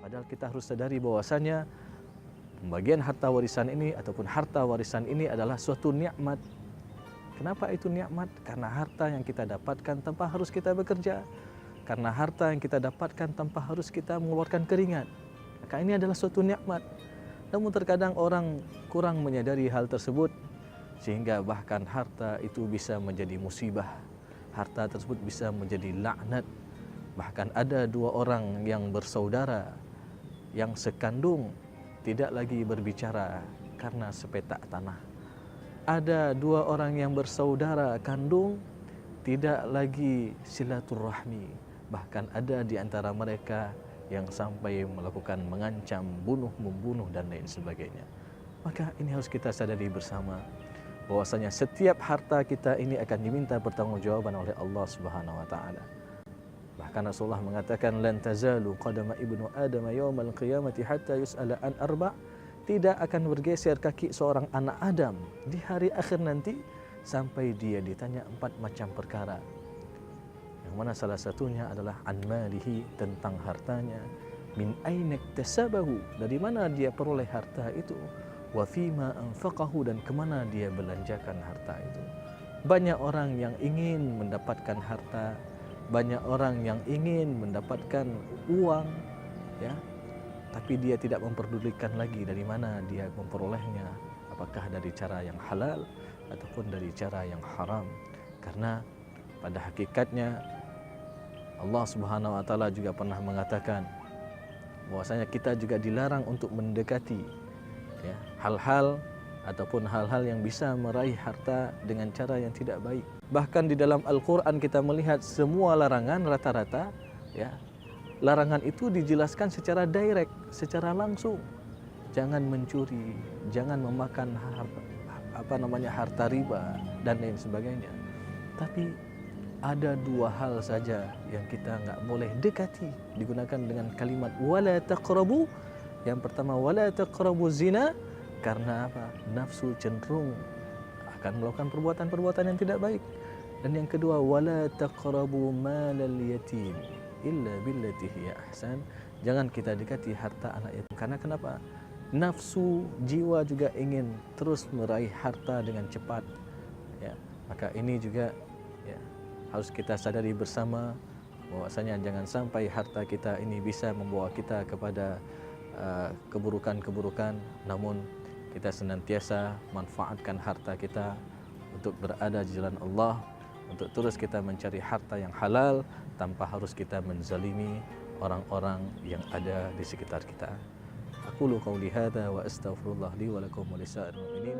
Padahal kita harus sadari bahwasanya pembagian harta warisan ini ataupun harta warisan ini adalah suatu nikmat. Kenapa itu nikmat? Karena harta yang kita dapatkan tanpa harus kita bekerja. Karena harta yang kita dapatkan tanpa harus kita mengeluarkan keringat. Maka ini adalah suatu nikmat. Namun terkadang orang kurang menyadari hal tersebut, sehingga bahkan harta itu bisa menjadi musibah. Harta tersebut bisa menjadi laknat. Bahkan ada dua orang yang bersaudara, yang sekandung, tidak lagi berbicara karena sepetak tanah. Ada dua orang yang bersaudara kandung, tidak lagi silaturahmi. Bahkan ada di antara mereka yang sampai melakukan mengancam, bunuh, membunuh dan lain sebagainya. Maka ini harus kita sadari bersama bahwasanya setiap harta kita ini akan diminta pertanggungjawaban oleh Allah Subhanahu wa taala. Bahkan Rasulullah mengatakan lan tazalu qadama ibnu adam yaumal qiyamati hatta yus'ala an arba'. Tidak akan bergeser kaki seorang anak Adam di hari akhir nanti sampai dia ditanya 4 macam perkara. Yang mana salah satunya adalah an malihi, tentang hartanya, min aina iktasabahu, dari mana dia peroleh harta itu, wa fima anfaqahu, dan kemana dia belanjakan harta itu. Banyak orang yang ingin mendapatkan harta, banyak orang yang ingin mendapatkan uang, ya, tapi dia tidak memperdulikan lagi dari mana dia memperolehnya, apakah dari cara yang halal ataupun dari cara yang haram. Karena pada hakikatnya Allah Subhanahu wa taala juga pernah mengatakan bahwasanya kita juga dilarang untuk mendekati, ya, hal-hal ataupun hal-hal yang bisa meraih harta dengan cara yang tidak baik. Bahkan di dalam Al-Qur'an kita melihat semua larangan rata-rata, ya, larangan itu dijelaskan secara direct, secara langsung. Jangan mencuri, jangan memakan harta riba dan lain sebagainya. Tapi ada dua hal saja yang kita enggak boleh dekati, digunakan dengan kalimat wala taqrabu. Yang pertama wala taqrabu zina, karena apa? Nafsu cenderung akan melakukan perbuatan-perbuatan yang tidak baik. Dan yang kedua wala taqrabu malal yatim illa billati hiya ahsan. Jangan kita dekati harta anak yatim. Karena kenapa? Nafsu jiwa juga ingin terus meraih harta dengan cepat, ya. Maka ini juga, ya, harus kita sadari bersama bahwasanya jangan sampai harta kita ini bisa membawa kita kepada keburukan-keburukan. Namun kita senantiasa manfaatkan harta kita untuk berada di jalan Allah, untuk terus kita mencari harta yang halal tanpa harus kita menzalimi orang-orang yang ada di sekitar kita. Aqulu qawli hadza wa astaghfirullah li wa lakum wa lisa'iril mu'minin.